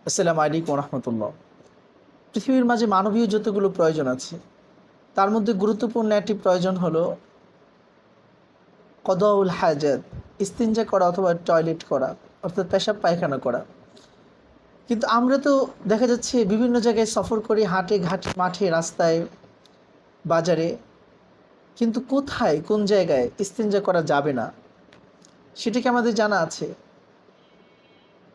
আসসালামু আলাইকুম রহমতুল্লাহ। পৃথিবীর মাঝে মানবীয় যতগুলো প্রয়োজন আছে তার মধ্যে গুরুত্বপূর্ণ একটি প্রয়োজন হলো কদাউল হাজাত, ইস্তিনজা করা অথবা টয়লেট করা, অর্থাৎ পেশাব পায়খানা করা। কিন্তু আমরা তো দেখা যাচ্ছে বিভিন্ন জায়গায় সফর করি, হাটে ঘাটে মাঠে রাস্তায় বাজারে, কিন্তু কোথায় কোন জায়গায় ইস্তিনজা করা যাবে না সেটা কি আমাদের জানা আছে?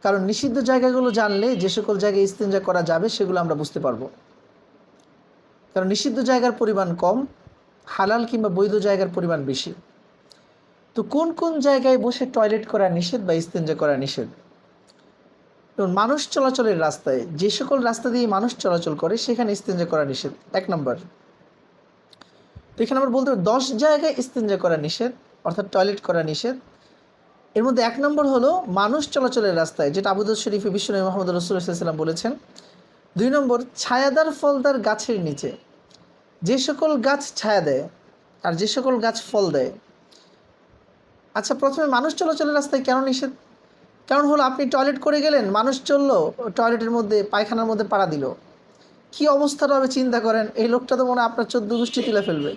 কারণ নিষিদ্ধ জায়গাগুলো জানলে যে সকল জায়গায় ইস্তিনজা করা যাবে সেগুলো আমরা বুঝতে পারবো। কারণ নিষিদ্ধ জায়গার পরিমাণ কম, হালাল কিংবা বৈধ জায়গার পরিমাণ বেশি। তো কোন কোন জায়গায় বসে টয়লেট করা নিষেধ বা ইস্তেঞ্জা করা নিষেধ? যেমন মানুষ চলাচলের রাস্তায়, যে সকল রাস্তা দিয়ে মানুষ চলাচল করে সেখানে ইস্তেঞ্জা করা নিষেধ, 1 নম্বর। তো এখানে আমরা বলতে পারি 10 জায়গায় ইস্তেঞ্জা করা নিষেধ, অর্থাৎ টয়লেট করা নিষেধ। এর মধ্যে 1 নম্বর হলো মানুষ চলাচলের রাস্তায়, যেটা আবু দাউদ শরীফে বিশ্বনবী মুহাম্মদ রাসূলুল্লাহ সাল্লাল্লাহু আলাইহি ওয়াসাল্লাম বলেছেন। 2 নম্বর, ছায়াদার ফলদার গাছের নিচে, যে সকল গাছ ছায়া দেয় আর যে সকল গাছ ফল দেয়। আচ্ছা, প্রথমে মানুষ চলাচলের রাস্তায় কেন নিষেধ? কারণ হলো আপনি টয়লেট করে গেলেন, মানুষ চললো, টয়লেটের মধ্যে পায়খানার মধ্যে পাড়া দিল, কী অবস্থাটা হবে চিন্তা করেন। এই লোকটা তো মনে হয় আপনার 14 গোষ্ঠী তুলে ফেলবে।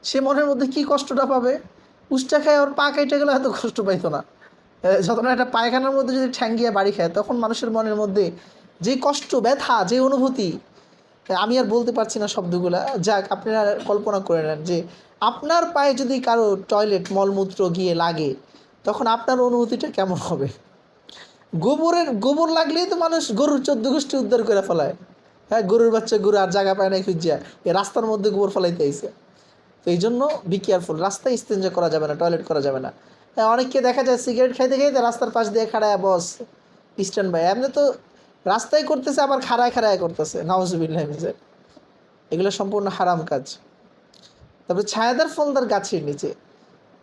সে মনের মধ্যে কী কষ্টটা পাবে। উষ্টা খায় ওর পা কেটে গেলে এত কষ্ট পাইতো না, যত না একটা পায়খানার মধ্যে যদি ঠ্যাঙ্গিয়ে বাড়ি খায় তখন মানুষের মনের মধ্যে যে কষ্ট, ব্যথা, যে অনুভূতি, আমি আর বলতে পারছি না শব্দগুলা। যাক, আপনারা কল্পনা করে নেন যে আপনার পায়ে যদি কারো টয়লেট মলমূত্র গিয়ে লাগে তখন আপনার অনুভূতিটা কেমন হবে। গোবর লাগলেই তো মানুষ গরুর 14 গোষ্ঠী উদ্ধার করে ফেলায়। হ্যাঁ, গরুর বাচ্চা গরু আর জায়গা পায় না খুঁজিয়া এই রাস্তার মধ্যে গোবর ফেলাইতে আইছে। তো এই জন্য বি কেয়ারফুল, রাস্তায় ইস্তেঞ্জা করা যাবে না, টয়লেট করা যাবে না। হ্যাঁ, অনেককে দেখা যায় সিগারেট খাইতে খাইতে রাস্তার পাশ দিয়ে খাড়ায় বস স্ট্যান্ড বাই, এমনি তো রাস্তায় করতেছে আবার খাড়ায় খাড়ায় করতেছে, নাউজুবিল্লাহ মিন যালিক। এগুলো সম্পূর্ণ হারাম কাজ। তারপরে ছায়াদার ফলদার গাছের নিচে,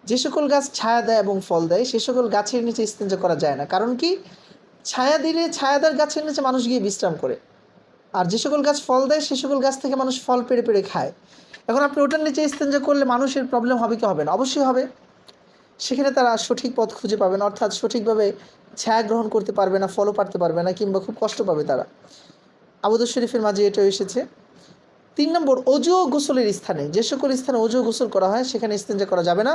যে সকল গাছ ছায়া দেয় এবং ফল দেয় সে সকল গাছের নিচে ইস্তেঞ্জা করা যায় না। কারণ কি? ছায়া দিলে ছায়াদার গাছের নিচে মানুষ গিয়ে বিশ্রাম করে, আর যে সকল গাছ ফল দেয় সে সকল গাছ থেকে মানুষ ফল পেড়ে পেড়ে খায়। এখন আপনি ওটার নিচে ইস্তেঞ্জা করলে মানুষের প্রবলেম হবে কি হবে না? অবশ্যই হবে। সেখানে তারা সঠিক পথ খুঁজে পাবে না, অর্থাৎ সঠিকভাবে ছায়া গ্রহণ করতে পারবে না, ফলও পারতে পারবে না, কিংবা খুব কষ্ট পাবে তারা। আবু দাউদ শরীফের মাঝে এটাও এসেছে। 3 নম্বর, অজু ও গোসলের স্থানে, যে সকল স্থানে অজু গোসল করা হয় সেখানে ইস্তেঞ্জা করা যাবে না।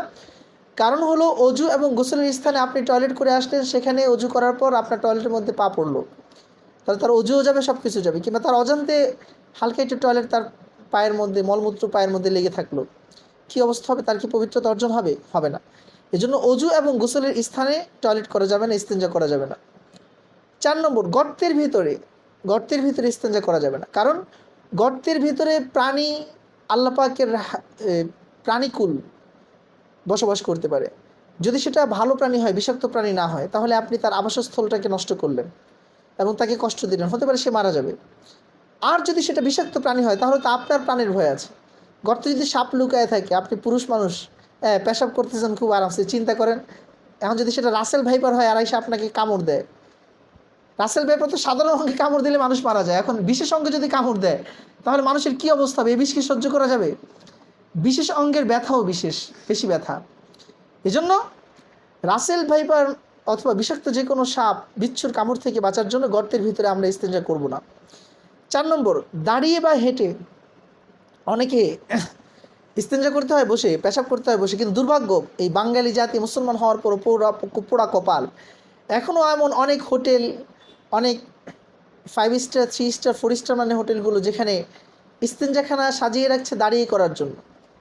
কারণ হলো অজু এবং গোসলের স্থানে আপনি টয়লেট করে আসলেন, সেখানে অজু করার পর আপনার টয়লেটের মধ্যে পা পড়লো, তাহলে তার অজুও যাবে, সব কিছু যাবে। কিংবা তার অজান্তে হালকা একটু টয়লেট তার পায়ের মধ্যে, মলমূত্র পায়ের মধ্যে লেগে থাকলো, কী অবস্থা হবে? তার কি পবিত্রতা অর্জন হবে? হবে না। এজন্য অজু এবং গোসলের স্থানে টয়লেট করা যাবে না, ইস্তেঞ্জা করা যাবে না। 4 নম্বর, গর্তের ভিতরে ইস্তেঞ্জা করা যাবে না। কারণ গর্তের ভিতরে প্রাণী, আল্লাহ পাকের প্রাণীকুল বসবাস করতে পারে। যদি সেটা ভালো প্রাণী হয়, বিষাক্ত প্রাণী না হয়, তাহলে আপনি তার আবাসস্থলটাকে নষ্ট করলেন এবং তাকে কষ্ট দিলেন, হতে পারে সে মারা যাবে। আর যদি সেটা বিষাক্ত প্রাণী হয় তাহলে তো আপনার প্রাণের ভয় আছে। গর্তে যদি সাপ লুকায় থাকে, আপনি পুরুষ মানুষ পেশাব করতেছেন খুব আরামসে, চিন্তা করেন এখন যদি সেটা রাসেল ভাইপার হয় আর এসে আপনাকে কামড় দেয়। রাসেল ভাইপার তো সাধারণ অঙ্গে কামড় দিলে মানুষ মারা যায়, এখন বিশেষ অঙ্গে যদি কামড় দেয় তাহলে মানুষের কী অবস্থা হবে? এই বিষ কি সহ্য করা যাবে? বিশেষ অঙ্গের ব্যথাও বেশি ব্যথা। এজন্য রাসেল ভাইপার অথবা বিষাক্ত যে কোনো সাপ বিচ্ছুর কামড় থেকে বাঁচার জন্য গর্তের ভিতরে আমরা ইস্তেঞ্জা করব না। 4 নম্বর, দাঁড়িয়ে বা হেঁটে। অনেকে ইস্তেঞ্জা করতে হয় বসে, পেশাব করতে হয় বসে, কিন্তু দুর্ভাগ্য এই বাঙালি জাতি মুসলমান হওয়ার পর পোড়া কপাল। এখনও এমন অনেক হোটেল, অনেক 5 স্টার, 3 স্টার, 4 স্টার মানে হোটেলগুলো, যেখানে ইস্তেঞ্জাখানা সাজিয়ে রাখছে দাঁড়িয়ে করার জন্য।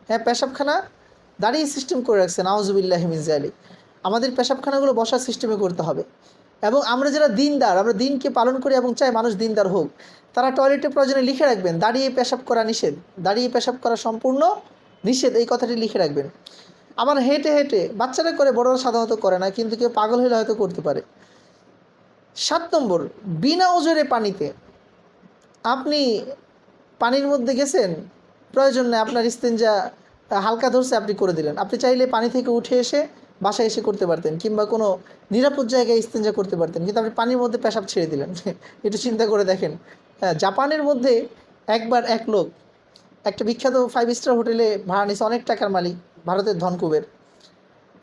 হ্যাঁ, পেশাবখানা দাঁড়িয়ে সিস্টেম করে রাখছে, নাউজুবিল্লাহ মিন যালিক। আমাদের পেশাবখানাগুলো বসার সিস্টেমে করতে হবে। এবং আমরা যারা দিনদার, আমরা দিনকে পালন করি এবং চাই মানুষ দিনদার হোক, তারা টয়লেটে প্রয়োজনে লিখে রাখবেন দাঁড়িয়ে পেশাব করা নিষেধ, দাঁড়িয়ে পেশাব করা সম্পূর্ণ নিষেধ, এই কথাটি লিখে রাখবেন। আবার হেঁটে হেঁটে বাচ্চারা করে, বড়রা সাধারণত করে না, কিন্তু কেউ পাগল হলে হয়তো করতে পারে। 7 নম্বর, বিনা ওজরে পানিতে। আপনি পানির মধ্যে গেছেন, প্রয়োজন নেই, আপনার ইস্তেঞ্জা হালকা ধরছে, আপনি করে দিলেন। আপনি চাইলে পানি থেকে উঠে এসে বাসায় এসে করতে পারতেন, কিংবা কোনো নিরাপদ জায়গায় ইস্তেঞ্জা করতে পারতেন, কিন্তু আপনি পানির মধ্যে পেশাব ছেড়ে দিলেন। একটু চিন্তা করে দেখেন। জাপানের মধ্যে একবার এক লোক একটা বিখ্যাত 5 স্টার হোটেলে ভাড়া নিয়েছে, অনেক টাকার মালিক, ভারতের ধনকুবের।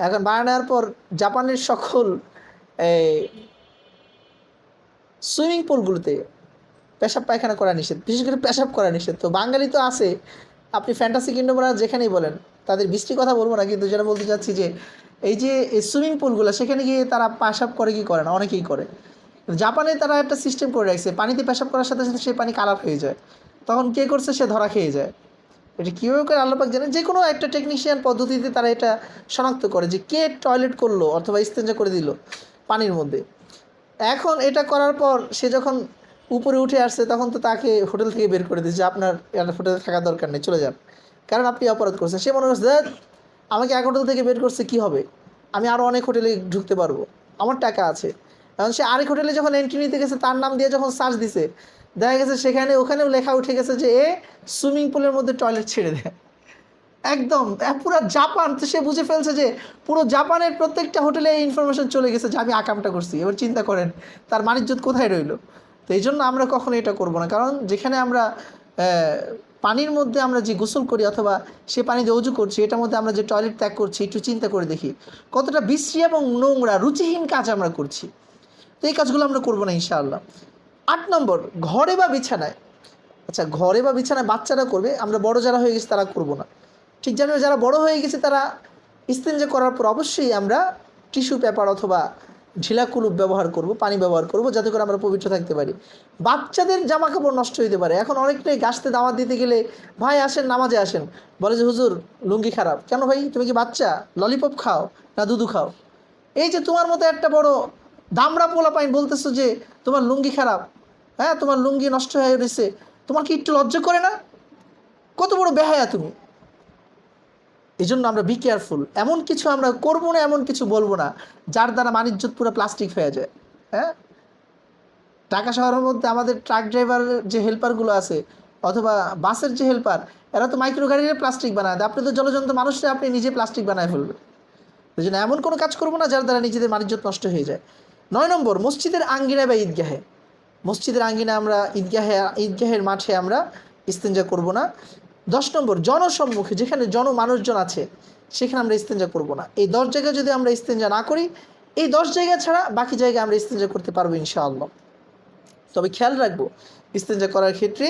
এখন ভাড়া নেওয়ার পর জাপানের সকল সুইমিং পুলগুলোতে পেশাব পায়খানা করা নিষেধ, বিশেষ করে পেশাব করা নিষেধ। তো বাঙালি তো আছে, আপনি ফ্যান্টাসি কিংডম যেখানেই বলেন, তাদের বৃষ্টি কথা বলবো না, কিন্তু যেটা বলতে চাচ্ছি যে এই যে এই সুইমিং পুলগুলো, সেখানে গিয়ে তারা পেশাব করে কি করে না, অনেকেই করে। জাপানে তারা একটা সিস্টেম করে রাখছে, পানিতে পেশাব করার সাথে সাথে সেই পানি কালার হয়ে যায়, তখন কে করছে সে ধরা খেয়ে যায়। এটা কীভাবে করে আল্লাহ পাক জানেন। যে কোনো একটা টেকনিশিয়ান পদ্ধতিতে তারা এটা শনাক্ত করে যে কে টয়লেট করলো অথবা ইস্তেঞ্জা করে দিল পানির মধ্যে। এখন এটা করার পর সে যখন উপরে উঠে আসছে, তখন তো তাকে হোটেল থেকে বের করে দিচ্ছে, আপনার হোটেলে থাকার দরকার নেই, চলে যান, কারণ আপনি অপরাধ করছেন। সে মনে করছে আমাকে এক হোটেল থেকে বের করছে, কি হবে, আমি আরও অনেক হোটেলে ঢুকতে পারবো, আমার টাকা আছে। এখন সে আরেক হোটেলে যখন এন্ট্রি নিতে গেছে, তার নাম দিয়ে যখন সার্চ দিছে, দেখা গেছে ওখানেও লেখা উঠে গেছে যে এ সুইমিং পুলের মধ্যে টয়লেট ছেড়ে দেয়। একদম পুরো জাপান, তো সে বুঝে ফেলছে যে পুরো জাপানের প্রত্যেকটা হোটেলে এই ইনফরমেশন চলে গেছে যে আমি আকামটা করছি। এবার চিন্তা করেন তার মানিজ্যত কোথায় রইল। তো এই জন্য আমরা কখনো এটা করব না, কারণ যেখানে আমরা পানির মধ্যে আমরা যে গোসল করি অথবা সে পানি দিয়ে অজু করছি, এটার মধ্যে আমরা যে টয়লেট ত্যাগ করছি, একটু চিন্তা করে দেখি কতটা বিশ্রী এবং নোংরা রুচিহীন কাজ আমরা করছি। তো এই কাজগুলো আমরা করবো না ইনশাআল্লাহ। 8 নম্বর, ঘরে বা বিছানায়। আচ্ছা, ঘরে বা বিছানায় বাচ্চারা করবে, আমরা বড় যারা হয়ে গেছি তারা করব না। ঠিক যেন যারা বড় হয়ে গেছে তারা ইস্তেঞ্জা করার পর অবশ্যই আমরা টিস্যু পেপার অথবা ঢিলা কুলুপ ব্যবহার করব, পানি ব্যবহার করব, যাতে করে আমরা পবিত্র থাকতে পারি। বাচ্চাদের জামা কাপড় নষ্ট হতে পারে। এখন অনেকটাই গাছতে দাওয়াত দিতে গেলে, ভাই আসেন নামাজে আসেন, বলে যে হুজুর লুঙ্গি খারাপ। কেন ভাই, তুমি কি বাচ্চা? ললিপপ খাও না দুধু খাও? এই যে তোমার মতো একটা বড় দামড়া পোলা পাইন বলতেছো যে তোমার লুঙ্গি খারাপ, হ্যাঁ তোমার লুঙ্গি নষ্ট হয়ে রয়েছে, তোমার কি একটু লজ্জা করে না? কত বড় বেহায়া তুমি। এই জন্য আমরা বি কেয়ারফুল, এমন কিছু আমরা করবো না, এমন কিছু বলবো না যার দ্বারা বাণিজ্য পুরো প্লাস্টিক হয়ে যায়। হ্যাঁ, ঢাকা শহরের মধ্যে আমাদের ট্রাক ড্রাইভারের যে হেল্পারগুলো আছে অথবা বাসের যে হেল্পার, এরা তো মাইক্রো গাড়ির প্লাস্টিক বানায় দেয়। আপনি তো জলজন্ত মানুষরা, আপনি নিজে প্লাস্টিক বানায় ফেলবেন। এই জন্য এমন কোনো কাজ করবো না যার দ্বারা নিজেদের বাণিজ্য নষ্ট হয়ে যায়। 9 নম্বর, মসজিদের আঙ্গিনায় বা ঈদগাহে। মসজিদের আঙ্গিনায় আমরা ঈদগাহের মাঠে আমরা ইস্তেঞ্জা করব না। 10 নম্বর, জনসম্মুখে যেখানে মানুষজন আছে সেখানে আমরা ইস্তেঞ্জা করব না। এই 10 জায়গায় যদি আমরা ইস্তেঞ্জা না করি, এই 10 জায়গা ছাড়া বাকি জায়গায় আমরা ইস্তেঞ্জা করতে পারবো ইনশাআল্লাহ। তবে খেয়াল রাখবো ইস্তেঞ্জা করার ক্ষেত্রে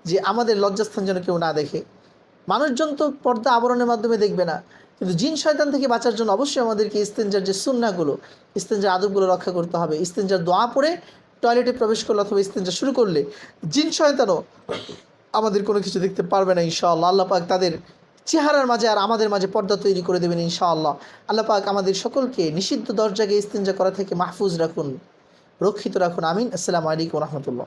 যে আমাদের লজ্জাস্থান যেন কেউ না দেখে। মানুষজন তো পর্দা আবরণের মাধ্যমে দেখবে না, কিন্তু জিন শয়তান থেকে বাঁচার জন্য অবশ্যই আমাদেরকে ইস্তেঞ্জার যে সুন্নাহগুলো, ইস্তেঞ্জার আদবগুলো রক্ষা করতে হবে। ইস্তেঞ্জার দোয়া পড়ে টয়লেটে প্রবেশ করলে অথবা ইস্তেঞ্জা শুরু করলে জিন শয়তানও আমাদের কোনো কিছু দেখতে পারবে না ইনশাআল্লাহ। আল্লাহ পাক তাদের চেহারার মাঝে আর আমাদের মাঝে পর্দা তৈরি করে দেবেন ইনশাআল্লাহ। আল্লাহ পাক আমাদের সকলকে নিষিদ্ধ দরজাকে ইস্তেঞ্জা করা থেকে মাহফুজ রাখুন, রক্ষিত রাখুন। আমিন। আসসালামু আলাইকুম রহমতুল্লাহ।